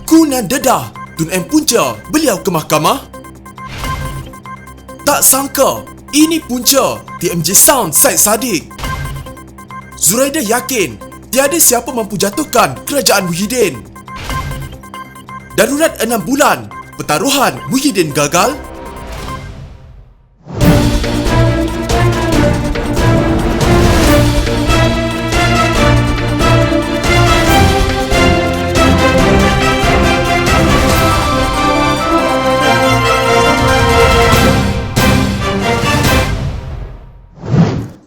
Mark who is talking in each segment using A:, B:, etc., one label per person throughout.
A: Kunan dedah, Tun M punca beliau ke mahkamah. Tak sangka, ini punca TMJ Sound Syed Saddiq. Zuraida yakin tiada siapa mampu jatuhkan kerajaan Muhyiddin. Darurat 6 bulan, pertaruhan Muhyiddin gagal.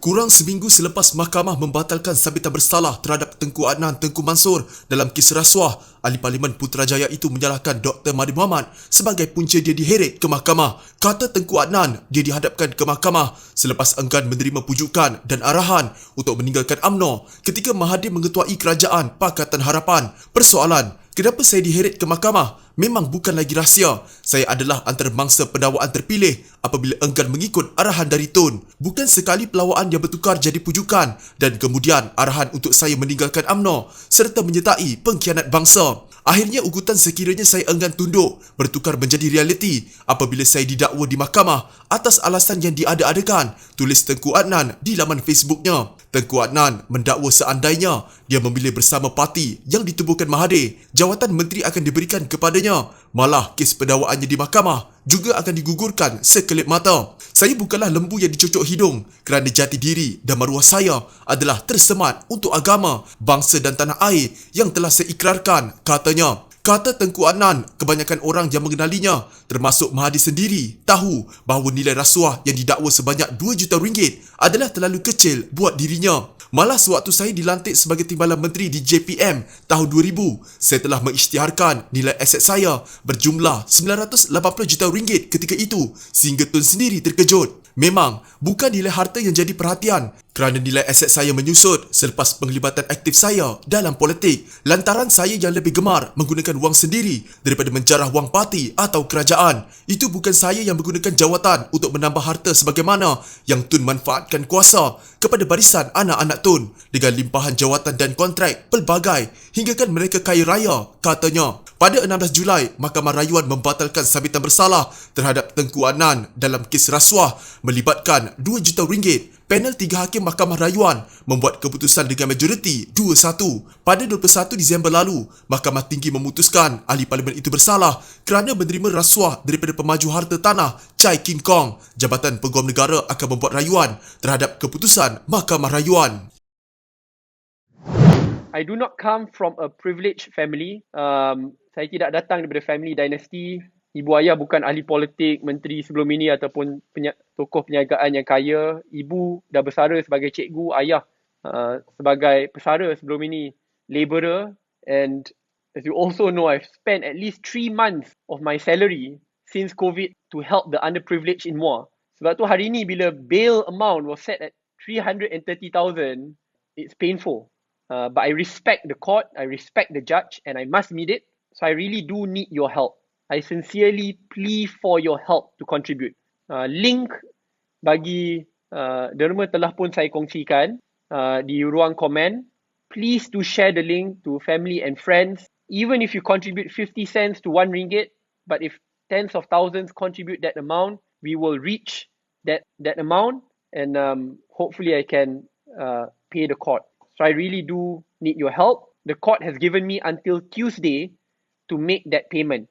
A: Kurang seminggu selepas mahkamah membatalkan sabitan bersalah terhadap Tengku Adnan Tengku Mansur dalam kes rasuah, Ahli Parlimen Putrajaya itu menyalahkan Dr. Mahathir Mohamad sebagai punca dia diheret ke mahkamah. Kata Tengku Adnan, dia dihadapkan ke mahkamah selepas enggan menerima pujukan dan arahan untuk meninggalkan UMNO ketika Mahathir mengetuai kerajaan Pakatan Harapan. Persoalan, kenapa saya diheret ke mahkamah? Memang bukan lagi rahsia. Saya adalah antara mangsa pendakwaan terpilih apabila enggan mengikut arahan dari Tun. Bukan sekali pelawaan yang bertukar jadi pujukan dan kemudian arahan untuk saya meninggalkan UMNO serta menyertai pengkhianat bangsa. Akhirnya ugutan sekiranya saya enggan tunduk bertukar menjadi realiti apabila saya didakwa di mahkamah atas alasan yang diada-adakan, tulis Tengku Adnan di laman Facebooknya. Tengku Adnan mendakwa seandainya dia memilih bersama parti yang ditubuhkan Mahathir, jawatan menteri akan diberikan kepadanya. Malah kes pendakwaannya di mahkamah juga akan digugurkan sekelip mata. Saya bukanlah lembu yang dicocok hidung kerana jati diri dan maruah saya adalah tersemat untuk agama, bangsa dan tanah air yang telah saya ikrarkan, katanya. Kata Tengku Adnan, kebanyakan orang yang mengenalinya, termasuk Mahathir sendiri, tahu bahawa nilai rasuah yang didakwa sebanyak 2 juta ringgit adalah terlalu kecil buat dirinya. Malah sewaktu saya dilantik sebagai Timbalan Menteri di JPM tahun 2000, saya telah mengisytiharkan nilai aset saya berjumlah 980 juta ringgit ketika itu sehingga Tun sendiri terkejut. Memang bukan nilai harta yang jadi perhatian kerana nilai aset saya menyusut selepas penglibatan aktif saya dalam politik lantaran saya yang lebih gemar menggunakan wang sendiri daripada menjarah wang parti atau kerajaan. Itu bukan saya yang menggunakan jawatan untuk menambah harta sebagaimana yang Tun manfaatkan kuasa kepada barisan anak-anak Tun dengan limpahan jawatan dan kontrak pelbagai hinggakan mereka kaya raya, katanya. Pada 16 Julai, Mahkamah Rayuan membatalkan sabitan bersalah terhadap Tengku Adnan dalam kes rasuah melibatkan 2 juta ringgit. Panel 3 hakim Mahkamah Rayuan membuat keputusan dengan majoriti 2-1. Pada 21 Disember lalu, Mahkamah Tinggi memutuskan ahli parlimen itu bersalah kerana menerima rasuah daripada pemaju harta tanah Chai King Kong. Jabatan Peguam Negara akan membuat rayuan terhadap keputusan Mahkamah Rayuan.
B: I do not come from a privileged family. Saya tidak datang daripada family dynasty. Ibu ayah bukan ahli politik, menteri sebelum ini ataupun tokoh perniagaan yang kaya. Ibu dah bersara sebagai cikgu, ayah sebagai pesara sebelum ini, labourer. And as you also know, I've spent at least 3 months of my salary since COVID to help the underprivileged in Muar. Sebab tu hari ni bila bail amount was set at 330,000, it's painful. But I respect the court, I respect the judge, and I must meet it. So I really do need your help. I sincerely plea for your help to contribute. Link bagi derma telah pun saya kongsikan di ruang komen. Please do share the link to family and friends. Even if you contribute 50 cents to 1 ringgit, but if tens of thousands contribute that amount, we will reach that amount, and hopefully I can pay the court. So I really do need your help. The court has given me until Tuesday to make that payment.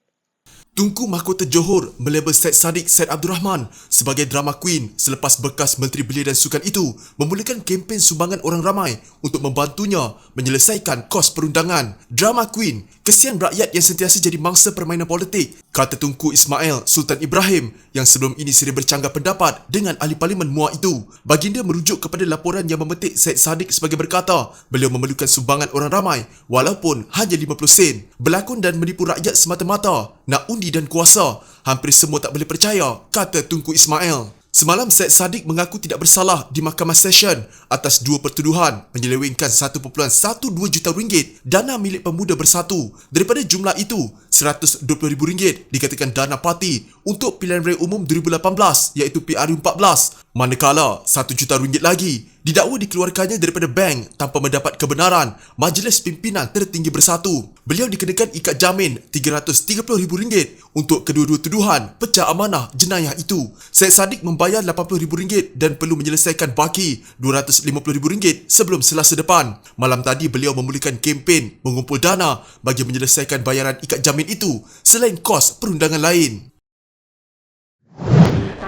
A: Tunku Mahkota Johor melabel Syed Saddiq Syed Abdul Rahman sebagai drama queen selepas bekas Menteri Belia dan Sukan itu memulakan kempen sumbangan orang ramai untuk membantunya menyelesaikan kos perundangan. Drama queen, kesian rakyat yang sentiasa jadi mangsa permainan politik, kata Tunku Ismail Sultan Ibrahim yang sebelum ini sering bercanggah pendapat dengan ahli parlimen Muar itu. Baginda merujuk kepada laporan yang memetik Syed Saddiq sebagai berkata beliau memerlukan sumbangan orang ramai walaupun hanya 50 sen. Berlakon dan menipu rakyat semata-mata, nak undi dan kuasa, hampir semua tak boleh percaya, kata Tunku Ismail. Semalam Syed Saddiq mengaku tidak bersalah di Mahkamah Session atas 2 pertuduhan menyelewengkan 1.12 juta ringgit dana milik Pemuda Bersatu. Daripada jumlah itu, RM120,000 dikatakan dana parti untuk pilihan raya umum 2018 iaitu PRU 14, manakala RM1 juta lagi Didakwa dikeluarkannya daripada bank tanpa mendapat kebenaran Majlis Pimpinan Tertinggi Bersatu. Beliau dikenakan ikat jamin RM330,000 untuk kedua-dua tuduhan pecah amanah jenayah itu. Syed Saddiq membayar RM80,000 dan perlu menyelesaikan baki RM250,000 sebelum Selasa depan. Malam tadi beliau memulakan kempen mengumpul dana bagi menyelesaikan bayaran ikat jamin itu selain kos perundangan lain.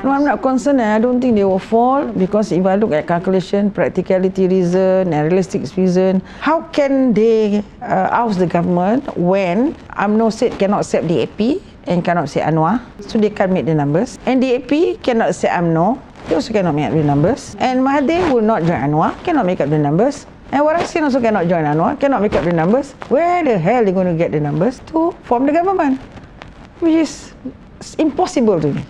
C: No, I'm not concerned. I don't think they will fall because if I look at calculation, practicality reason and realistic reason, how can they oust the government when UMNO said cannot accept DAP and cannot say Anwar, so they can't make the numbers. And DAP cannot say UMNO, they also cannot make up the numbers. And Mahathir will not join Anwar, cannot make up the numbers. And Warasin also cannot join Anwar, cannot make up the numbers. Where the hell are they going to get the numbers to form the government? Which is impossible to me.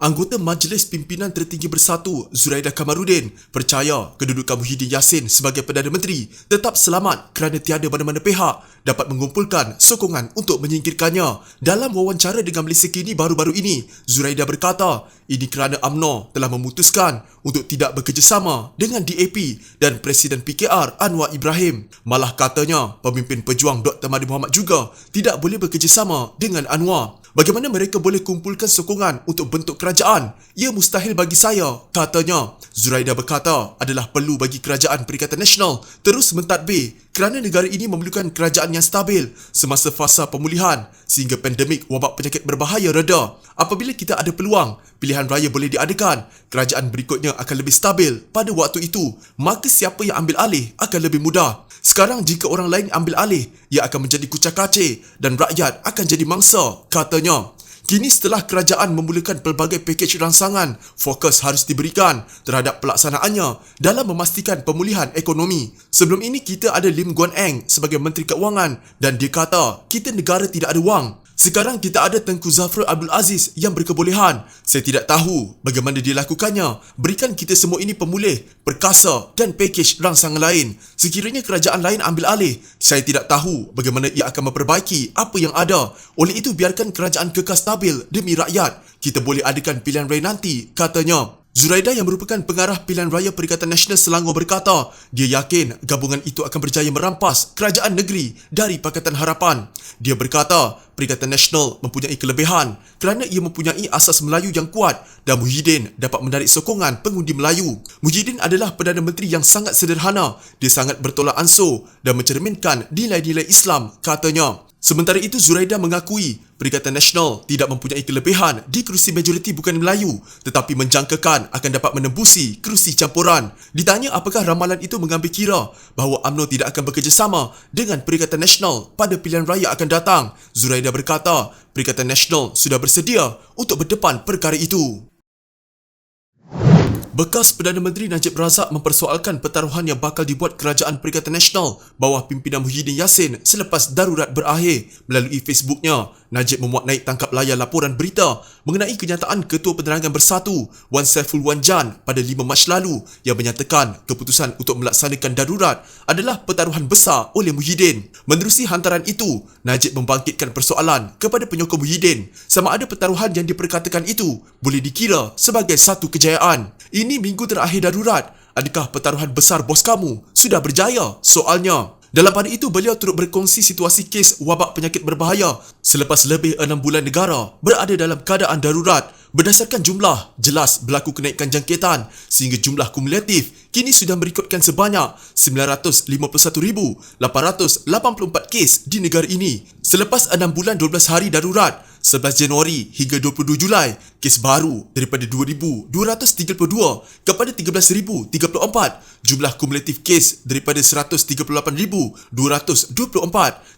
A: Anggota Majlis Pimpinan Tertinggi Bersatu Zuraidah Kamarudin percaya kedudukan Muhyiddin Yassin sebagai Perdana Menteri tetap selamat kerana tiada mana-mana pihak dapat mengumpulkan sokongan untuk menyingkirkannya. Dalam wawancara dengan Malaysia Kini baru-baru ini, Zuraidah berkata ini kerana UMNO telah memutuskan untuk tidak bekerjasama dengan DAP dan Presiden PKR Anwar Ibrahim. Malah katanya pemimpin pejuang Dr. Mahathir Mohamad juga tidak boleh bekerjasama dengan Anwar. Bagaimana mereka boleh kumpulkan sokongan untuk bentuk kerajaan? Ia mustahil bagi saya, katanya. Zuraidah berkata adalah perlu bagi Kerajaan Perikatan Nasional terus mentadbir kerana negara ini memerlukan kerajaan yang stabil semasa fasa pemulihan sehingga pandemik wabak penyakit berbahaya reda. Apabila kita ada peluang, pilihan raya boleh diadakan, kerajaan berikutnya akan lebih stabil pada waktu itu, maka siapa yang ambil alih akan lebih mudah. Sekarang jika orang lain ambil alih, ia akan menjadi kucak-kacir dan rakyat akan jadi mangsa, katanya. Kini setelah kerajaan memulakan pelbagai pakej rangsangan, fokus harus diberikan terhadap pelaksanaannya dalam memastikan pemulihan ekonomi. Sebelum ini kita ada Lim Guan Eng sebagai Menteri Keuangan dan dia kata kita negara tidak ada wang. Sekarang kita ada Tengku Zafrul Abdul Aziz yang berkebolehan. Saya tidak tahu bagaimana dia lakukannya. Berikan kita semua ini pemulih, perkasa dan pakej rangsangan lain. Sekiranya kerajaan lain ambil alih, saya tidak tahu bagaimana ia akan memperbaiki apa yang ada. Oleh itu biarkan kerajaan kekal stabil demi rakyat. Kita boleh adakan pilihan raya nanti, katanya. Zuraidah yang merupakan pengarah pilihan raya Perikatan Nasional Selangor berkata, dia yakin gabungan itu akan berjaya merampas kerajaan negeri dari Pakatan Harapan. Dia berkata, Perikatan Nasional mempunyai kelebihan kerana ia mempunyai asas Melayu yang kuat dan Muhyiddin dapat menarik sokongan pengundi Melayu. Muhyiddin adalah Perdana Menteri yang sangat sederhana. Dia sangat bertolak ansur dan mencerminkan nilai-nilai Islam, katanya. Sementara itu, Zuraidah mengakui Perikatan Nasional tidak mempunyai kelebihan di kerusi majoriti bukan Melayu tetapi menjangkakan akan dapat menembusi kerusi campuran. Ditanya apakah ramalan itu mengambil kira bahawa UMNO tidak akan bekerjasama dengan Perikatan Nasional pada pilihan raya akan datang, Zuraidah berkata Perikatan Nasional sudah bersedia untuk berdepan perkara itu. Bekas Perdana Menteri Najib Razak mempersoalkan pertaruhan yang bakal dibuat Kerajaan Perikatan Nasional bawah pimpinan Muhyiddin Yassin selepas darurat berakhir. Melalui Facebooknya, Najib memuat naik tangkap layar laporan berita mengenai kenyataan Ketua Penerangan Bersatu Wan Saiful Wan Jan pada 5 Mac lalu yang menyatakan keputusan untuk melaksanakan darurat adalah pertaruhan besar oleh Muhyiddin. Menerusi hantaran itu, Najib membangkitkan persoalan kepada penyokong Muhyiddin sama ada pertaruhan yang diperkatakan itu boleh dikira sebagai satu kejayaan. Ini minggu terakhir darurat. Adakah pertaruhan besar bos kamu sudah berjaya? Soalnya. Dalam pada itu, beliau turut berkongsi situasi kes wabak penyakit berbahaya selepas lebih 6 bulan negara berada dalam keadaan darurat. Berdasarkan jumlah, jelas berlaku kenaikan jangkitan sehingga jumlah kumulatif kini sudah merekodkan sebanyak 951,884 kes di negara ini. Selepas 6 bulan 12 hari darurat, 11 Januari hingga 22 Julai, kes baru daripada 2,232 kepada 13,034. Jumlah kumulatif kes daripada 138,224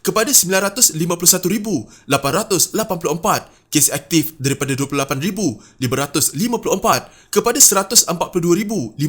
A: kepada 951,884. Kes aktif daripada 28,554 kepada 142,051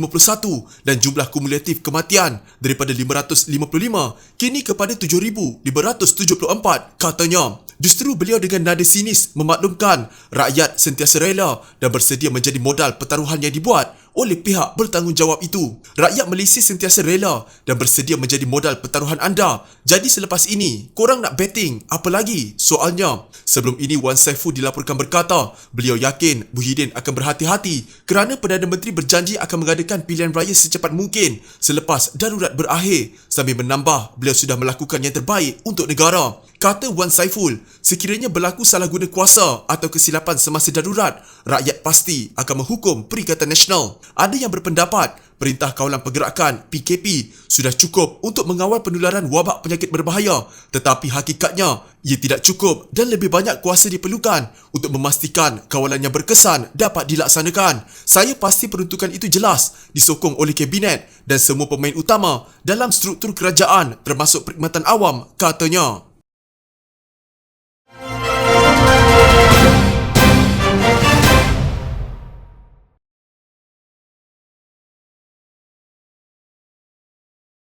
A: dan jumlah kumulatif kematian daripada 555 kini kepada 7,574, katanya. Justru beliau dengan nada sinis memaklumkan rakyat sentiasa rela dan bersedia menjadi modal pertaruhan yang dibuat oleh pihak bertanggungjawab itu. Rakyat Malaysia sentiasa rela dan bersedia menjadi modal pertaruhan anda. Jadi selepas ini, korang nak betting apa lagi? Soalnya, sebelum ini Wan Saiful dilaporkan berkata, beliau yakin Muhyiddin akan berhati-hati kerana Perdana Menteri berjanji akan mengadakan pilihan raya secepat mungkin selepas darurat berakhir. Sambil menambah, beliau sudah melakukan yang terbaik untuk negara. Kata Wan Saiful, sekiranya berlaku salah guna kuasa atau kesilapan semasa darurat, rakyat pasti akan menghukum Perikatan Nasional. Ada yang berpendapat Perintah Kawalan Pergerakan PKP sudah cukup untuk mengawal penularan wabak penyakit berbahaya, tetapi hakikatnya ia tidak cukup dan lebih banyak kuasa diperlukan untuk memastikan kawalan yang berkesan dapat dilaksanakan. Saya pasti peruntukan itu jelas disokong oleh Kabinet dan semua pemain utama dalam struktur kerajaan termasuk perkhidmatan awam, katanya.